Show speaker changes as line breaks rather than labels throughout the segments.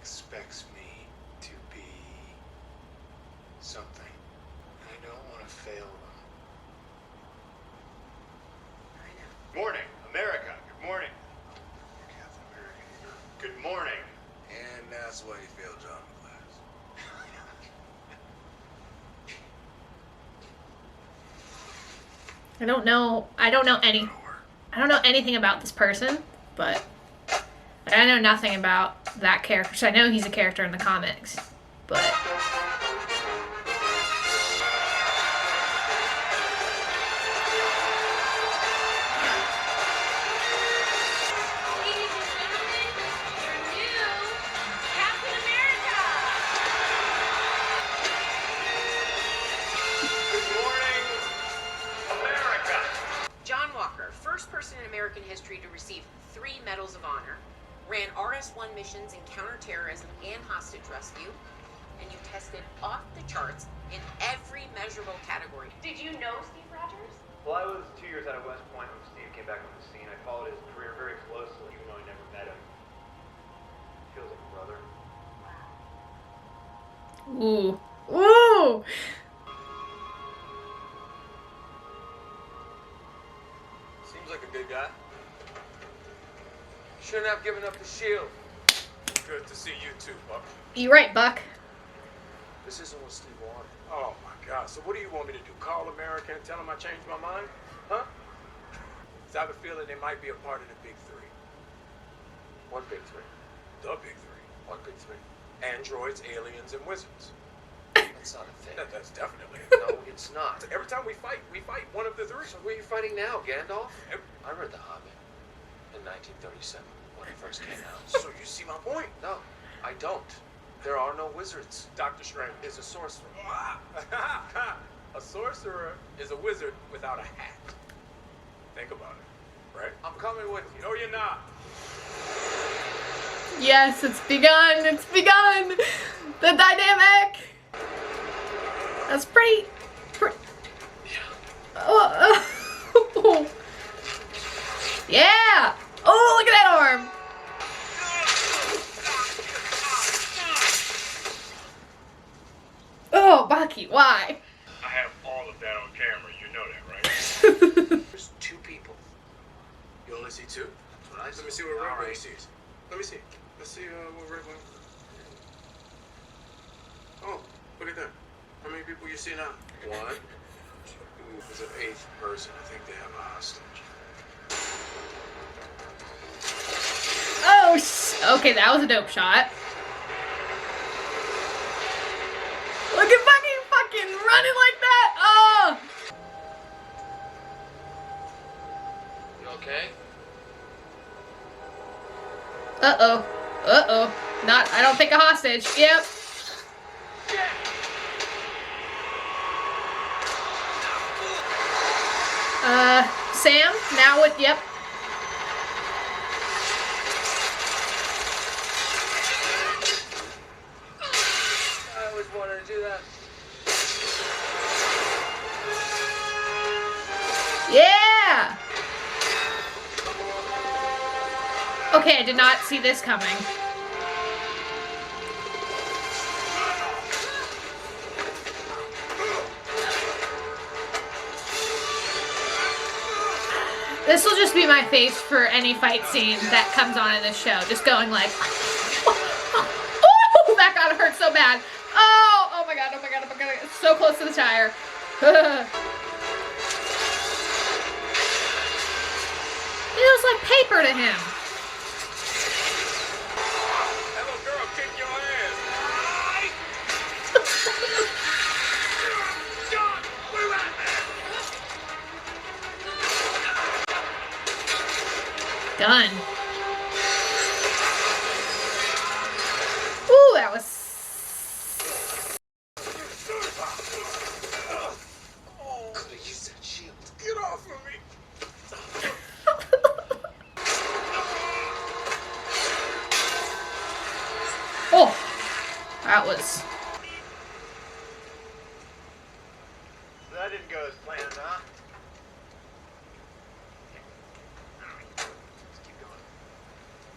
expects me to be something. I don't want to fail them.
I know.
Morning, America. Good morning. Captain American. Good morning.
And that's why you failed John class.
I don't know anything about this person, but I know nothing about that character. So I know he's a character in the comics, but
In American history to receive 3 medals of honor, ran RS-1 missions in counterterrorism and hostage rescue, and you tested off the charts in every measurable category. Did you know Steve Rogers?
Well, I was 2 years out of West Point when Steve came back on the scene. I followed his career very closely, even though I never met him. Feels like a brother.
ooh, ooh.
Seems like a good guy. Shouldn't have given up the shield. Good to see you too, Buck.
You right, Buck.
This isn't what Steve wanted.
Oh my God, so what do you want me to do? Call America and tell them I changed my mind? Huh? Because I have a feeling they might be a part of the big 3.
What big 3?
The big 3.
What big 3?
Androids, aliens, and wizards.
That's not a thing.
That's definitely
No, it's not.
Every time we fight one of the 3.
So who are you fighting now, Gandalf? I read The Hobbit in 1937 when it first came out.
So you see my point?
No, I don't. There are no wizards.
Doctor Strange
Is a sorcerer.
A sorcerer is a wizard without a hat. Think about it, right?
I'm coming with you.
No, you're not.
Yes, it's begun. It's begun. The dynamic. That's pretty. Oh. Yeah. Oh, look at that arm. Oh, Bucky, why?
I have all of that on camera. You know that, right?
There's 2 people.
You only see 2?
That's what I
Let me see what Red
All
Wing sees. Let me see. Let's see what Red Wing. Oh, look at that. How many people you see now? 1, 2. There's an 8th person. I think they have a hostage.
Oh, okay, that was a dope shot. Look at Bucky fucking running like that. Oh.
You okay?
Uh-oh. Uh-oh. Not, I don't think a hostage. Yep. Sam, now with, yep.
I always wanted to do that.
Yeah! Okay, I did not see this coming. This will just be my face for any fight scene that comes on in this show. Just going like, oh, that got hurt so bad. Oh my god, oh my god, oh my god. It's so close to the tire. It was like paper to him.
That little girl kicked your ass. John, where you at, man?
Done. Ooh, that was.
Oh, could have used that shield.
Get off of me.
Oh, that was.
That didn't go as planned, huh?
Let's keep going.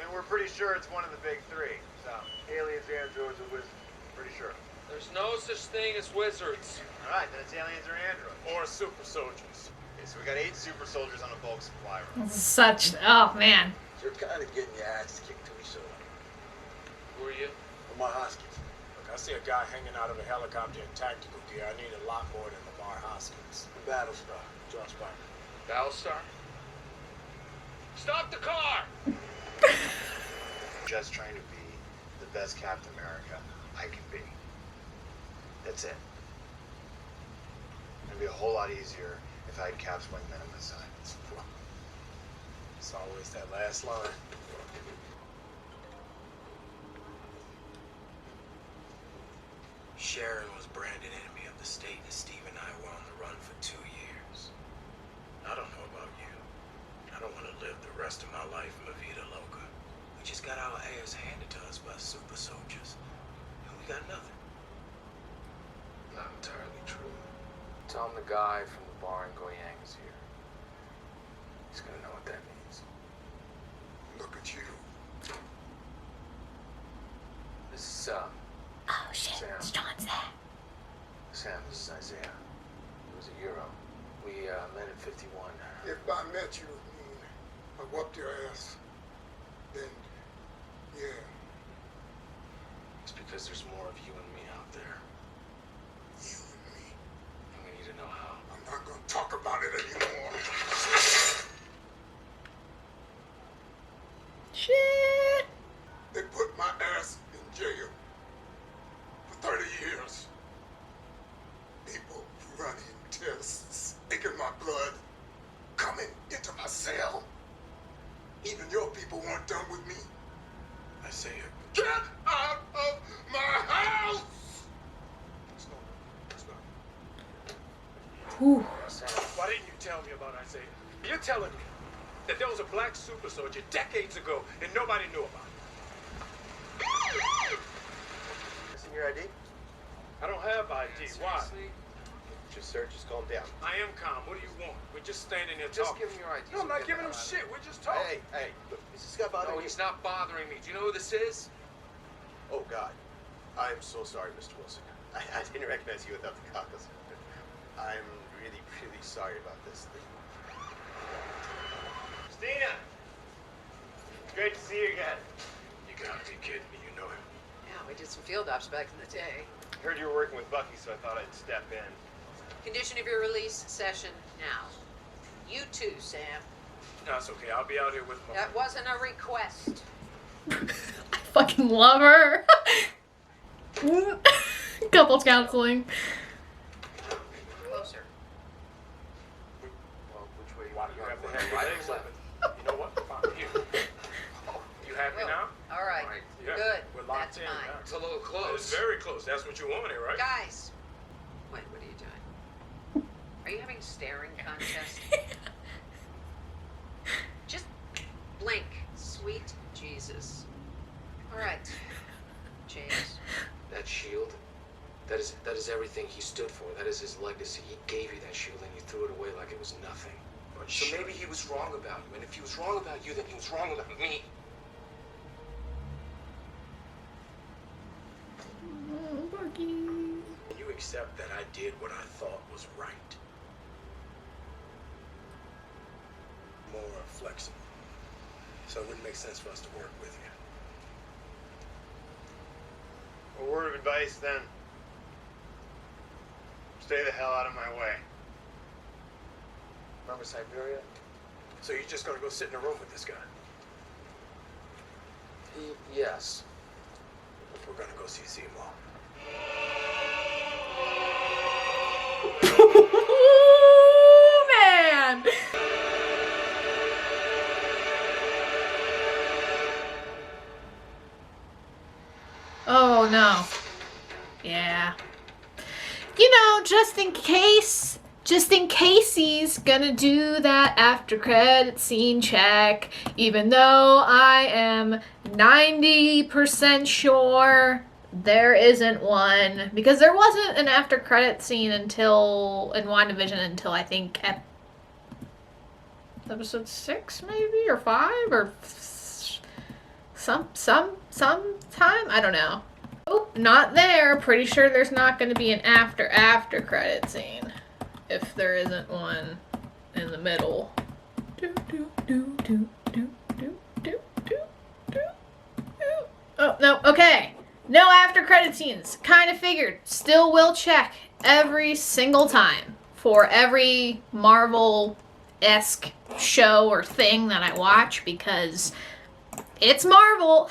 And we're pretty sure it's one of the big three. So, aliens, androids, or wizards. Pretty sure.
There's no such thing as wizards.
Alright, then it's aliens or androids.
Or super soldiers.
Okay, so we got 8 super soldiers on a bulk supply run.
Such. Oh, man.
You're kind of getting your ass kicked to each other.
Who are you?
Lamar Hoskins.
Look, I see a guy hanging out of a helicopter in tactical gear. I need a lot more than Lamar Hoskins.
Battlestar. Josh Barker.
Battlestar? Stop the car!
Just trying to be the best Captain America I can be. That's it. It'd be a whole lot easier if I had Cap's wingmen on my side.
It's always that last line. Sharon was branded enemy of the state, and Steve and I were on the run for 2 years. I don't know about you. I don't want to live the rest of my life in La Vida Loca. We just got our ass handed to us by super soldiers, and we got nothing.
Not entirely true. Tell him the guy from the bar in Goyang is here. He's gonna know what that means.
Look at you.
This is,
Oh, shit.
Sam.
It's John's there.
Sam, this is Isaiah. He was a Euro. We, met at 51.
If I met you, I whooped your ass. Then, yeah.
It's because there's more of you and me out there,
You and me.
and we need to know how.
I'm not gonna talk about it anymore.
Shit.
They put my ass in jail for 30 years. People running tests, taking my blood, coming into my cell. Even your people weren't done with me.
I say it.
Get out of my house! It's not.
Whew.
Sam,
Why didn't you tell me about Isaiah? You're telling me that there was a black super soldier decades ago and nobody knew about it.
Isn't your ID?
I don't have ID. Why?
seriously?
Just sir, just calm down.
I am calm. What do you want? We're just standing here
Just
talking.
give him your ID.
No, I'm not giving him shit. We're just talking.
Hey, look, is this guy bothering
No,
you?
he's not bothering me. Do you know who this is?
Oh, God. I am so sorry, Mr. Wilson. I didn't recognize you without the goggles. I'm really, really sorry about this thing. Christina! It's great to see you again.
You gotta be kidding me. You know him.
Yeah, we did some field ops back in the day.
Heard you were working with Bucky, so I thought I'd step in.
Condition of your release session now. You too, Sam.
No, it's okay. I'll be out here with my...
That wasn't a request.
I fucking love her. Couples counseling.
Closer.
Well, which way
Why do you have to have your
right
legs
or left?
open? You know what? Fine. Here. You happy
Well,
now?
all right.
Right.
Yeah.
Good.
We're locked
That's
in
fine.
now.
It's a little close.
It's very close. That's what you wanted, right?
Guys. Wait, what are you doing? Are you having a staring contest? Just blink. Sweet Jesus. All right. James.
That shield, that is everything he stood for. That is his legacy. He gave you that shield and you threw it away like it was nothing.
But
So
sure.
maybe he was wrong about you. And if he was wrong about you, then he was wrong about me.
You accept that I did what I thought was right. More flexible. So it wouldn't make sense for us to work with you.
A word of advice, then. Stay the hell out of my way.
Remember Siberia?
So you're just gonna go sit in a room with this guy?
Yes.
We're gonna go see Seymour.
Man. Oh no. Yeah. You know, just in case he's gonna do that after credit scene check, even though I am 90% sure there isn't one, because there wasn't an after credit scene until in WandaVision until I think episode 6 maybe, or 5 or sometime? I don't know. Oh, not there. Pretty sure there's not going to be an after credit scene. If there isn't one in the middle. Oh, no, okay. No after credit scenes. Kind of figured. Still will check every single time for every Marvel-esque show or thing that I watch, because it's Marvel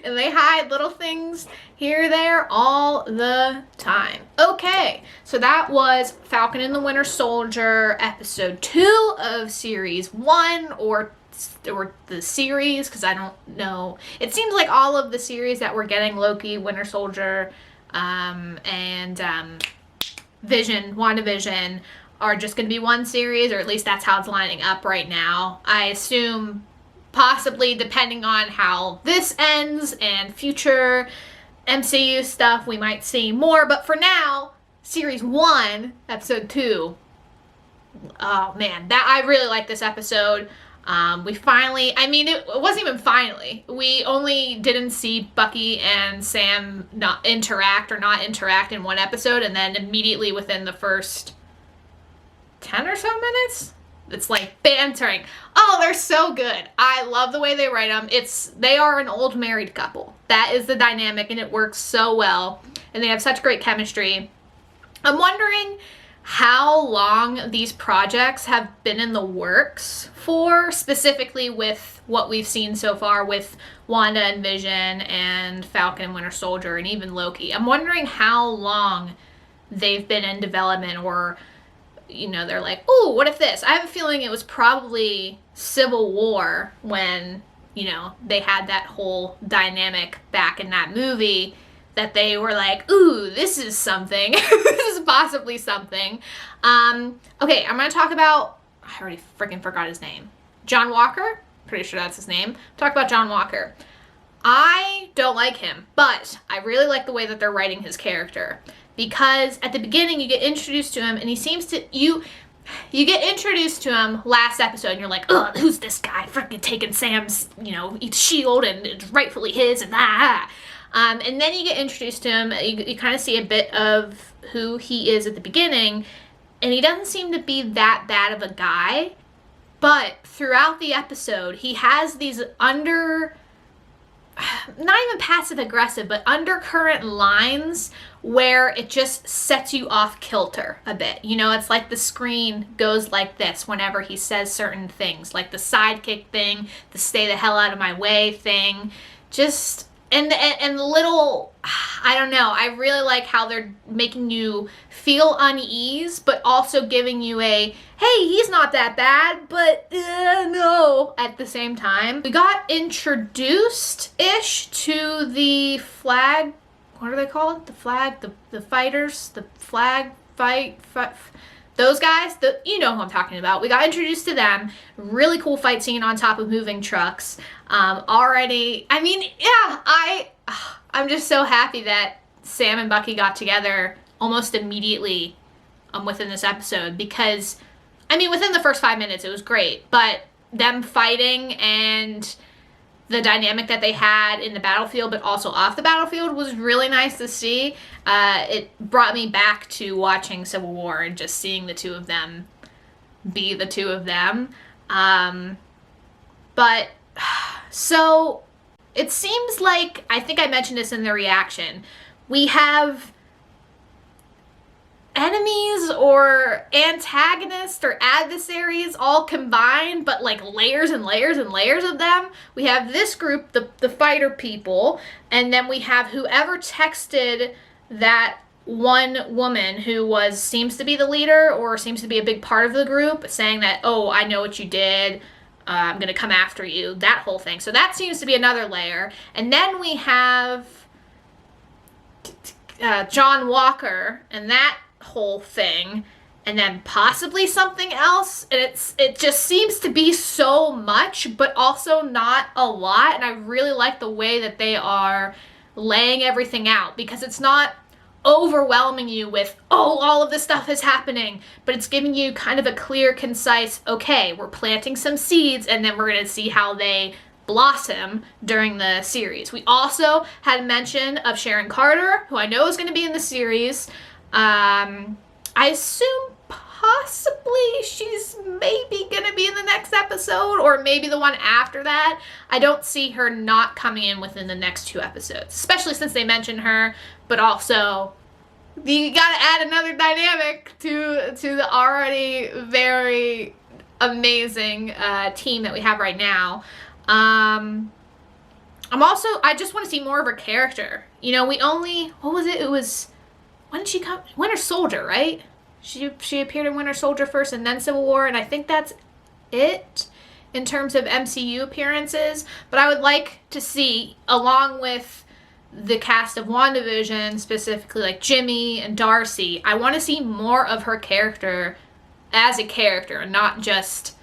and they hide little things here, there, all the time. Okay, so that was Falcon and the Winter Soldier, episode 2 of series 1, or the series, because I don't know. It seems like all of the series that we're getting, Loki, Winter Soldier, and Vision, WandaVision, are just going to be one series, or at least that's how it's lining up right now. I assume possibly, depending on how this ends and future MCU stuff, we might see more. But for now, series 1, episode 2. Oh man, I really like this episode. We finally, I mean, it wasn't even finally. We only didn't see Bucky and Sam not interact in one episode, and then immediately within the first 10 or so minutes, it's like bantering. Oh, they're so good. I love the way they write them. They are an old married couple. That is the dynamic, and it works so well. And they have such great chemistry. I'm wondering how long these projects have been in the works for, specifically with what we've seen so far with Wanda and Vision and Falcon and Winter Soldier and even Loki. I'm wondering how long they've been in development, or they're like, oh, what if this? I have a feeling it was probably Civil War when, they had that whole dynamic back in that movie, that they were like, ooh, this is something. This is possibly something. Okay, I'm going to talk about, I already freaking forgot his name. John Walker? Pretty sure that's his name. Talk about John Walker. I don't like him, but I really like the way that they're writing his character. Because at the beginning, you get introduced to him, and he seems to, you get introduced to him last episode, and you're like, ugh, who's this guy freaking taking Sam's, shield, and it's rightfully his, and and then you get introduced to him, you kind of see a bit of who he is at the beginning, and he doesn't seem to be that bad of a guy, but throughout the episode, he has these not even passive aggressive, but undercurrent lines where it just sets you off kilter a bit. It's like the screen goes like this whenever he says certain things, like the sidekick thing, the stay the hell out of my way thing, just... And the little, I don't know, I really like how they're making you feel unease, but also giving you a, hey, he's not that bad, but no, at the same time. We got introduced-ish to the flag, what are they called? The flag, the fighters, the flag fight, those guys, you know who I'm talking about. We got introduced to them. Really cool fight scene on top of moving trucks. Already, I mean, yeah, I'm just so happy that Sam and Bucky got together almost immediately within this episode, because, I mean, within the first 5 minutes, it was great, but them fighting and the dynamic that they had in the battlefield, but also off the battlefield, was really nice to see. It brought me back to watching Civil War and just seeing the two of them be the two of them. But, so, it seems like, I think I mentioned this in the reaction, we have enemies or antagonists or adversaries all combined, but like layers and layers and layers of them. We have this group, the fighter people, and then we have whoever texted that one woman who seems to be the leader or seems to be a big part of the group, saying that, oh, I know what you did, I'm gonna come after you, that whole thing. So that seems to be another layer. And then we have John Walker and that whole thing, and then possibly something else, and it just seems to be so much, but also not a lot. And I really like the way that they are laying everything out, because it's not overwhelming you with, oh, all of this stuff is happening, but it's giving you kind of a clear, concise, okay, we're planting some seeds, and then we're going to see how they blossom during the series. We also had mention of Sharon Carter, who I know is going to be in the series. I assume possibly she's maybe going to be in the next episode, or maybe the one after that. I don't see her not coming in within the next 2 episodes, especially since they mentioned her, but also you gotta add another dynamic to the already very amazing team that we have right now. I just want to see more of her character. You know, what was it? It was, when did she come? Winter Soldier, right? She appeared in Winter Soldier first and then Civil War, and I think that's it in terms of MCU appearances. But I would like to see, along with the cast of WandaVision, specifically like Jimmy and Darcy, I want to see more of her character as a character, and not just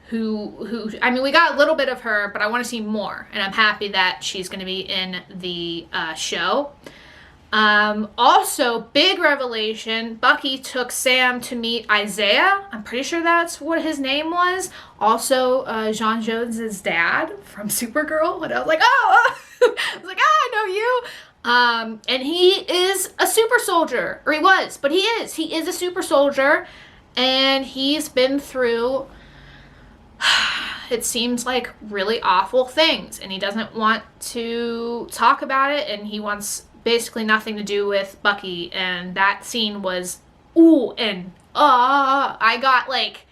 who I mean, we got a little bit of her, but I want to see more, and I'm happy that she's going to be in the show. Also, big revelation, Bucky took Sam to meet Isaiah. I'm pretty sure that's what his name was. Also, John Jones' dad from Supergirl. And I was like, oh! I was like, I know you! And he is a super soldier. Or he was, but he is. He is a super soldier. And he's been through, it seems like, really awful things. And he doesn't want to talk about it. And he wants basically nothing to do with Bucky, and that scene was I got like,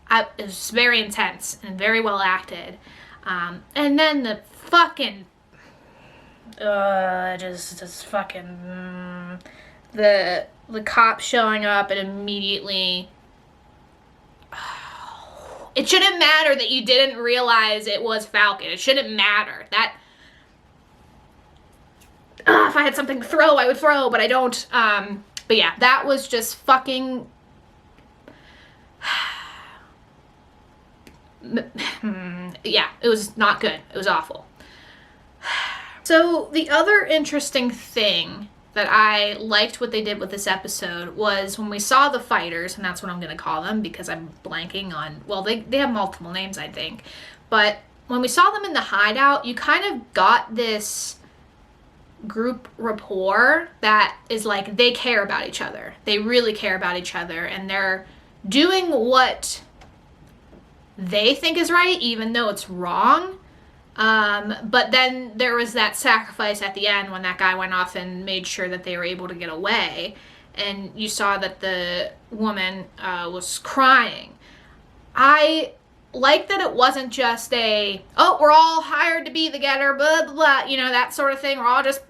it was very intense and very well acted. And then the fucking the cop showing up and immediately, it shouldn't matter that you didn't realize it was Falcon. It shouldn't matter. That if I had something to throw, I would throw, but I don't. But yeah, that was just fucking... yeah, it was not good. It was awful. So the other interesting thing that I liked what they did with this episode was when we saw the fighters, and that's what I'm going to call them because I'm blanking on... Well, they have multiple names, I think. But when we saw them in the hideout, you kind of got this group rapport that is like, they care about each other. They really care about each other, and they're doing what they think is right, even though it's wrong. But then there was that sacrifice at the end when that guy went off and made sure that they were able to get away, and you saw that the woman was crying. I like that it wasn't just we're all hired to be the getter, blah, blah, blah, you know, that sort of thing. We're all just,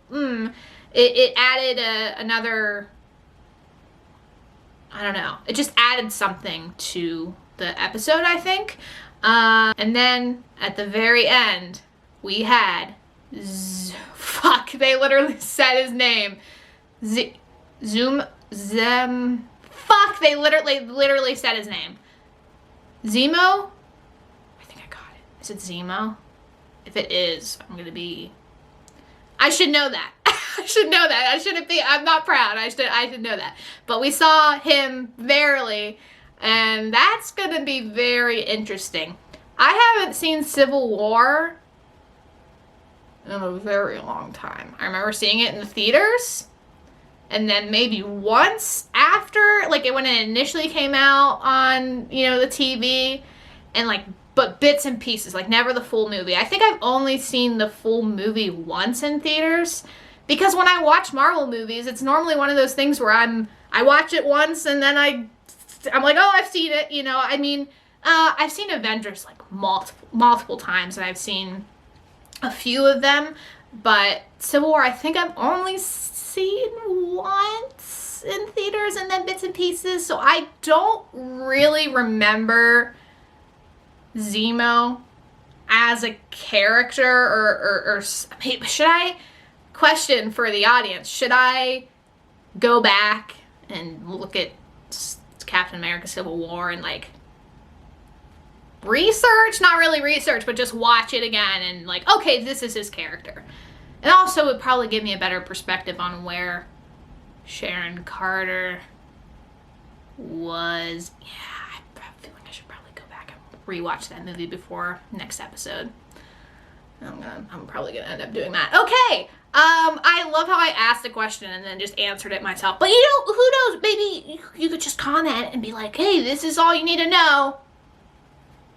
It added another, I don't know. It just added something to the episode, I think. And then at the very end, we had, they literally said his name. They literally said his name. Zemo? I think I got it. Is it Zemo? If it is, I should know that. I should know that. I'm not proud. I should know that. But we saw him barely, and that's gonna be very interesting. I haven't seen Civil War in a very long time. I remember seeing it in the theaters, and then maybe once after, like when it initially came out on, the TV, and but bits and pieces, never the full movie. I think I've only seen the full movie once in theaters, because when I watch Marvel movies, it's normally one of those things where I watch it once and then I'm like, oh, I've seen it, I've seen Avengers multiple times, and I've seen a few of them, but Civil War, I think I've only seen once in theaters and then bits and pieces, so I don't really remember Zemo as a character, or should I, question for the audience, should I go back and look at Captain America Civil War and research, not really research, but just watch it again and okay, this is his character? And also it would probably give me a better perspective on where Sharon Carter was. Yeah, I feel like I should probably go back and rewatch that movie before next episode. I'm probably gonna end up doing that. Okay. I love how I asked the question and then just answered it myself. But who knows? Maybe you could just comment and be like, hey, this is all you need to know.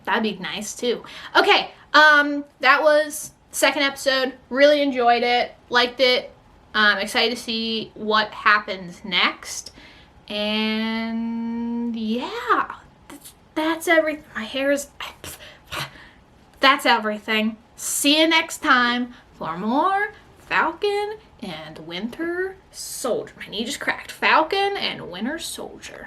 That'd be nice too. Okay. That was the second episode. Really enjoyed it. Liked it. Excited to see what happens next. And yeah, that's everything. My hair is... That's everything. See you next time for more Falcon and Winter Soldier. My knee just cracked. Falcon and Winter Soldier.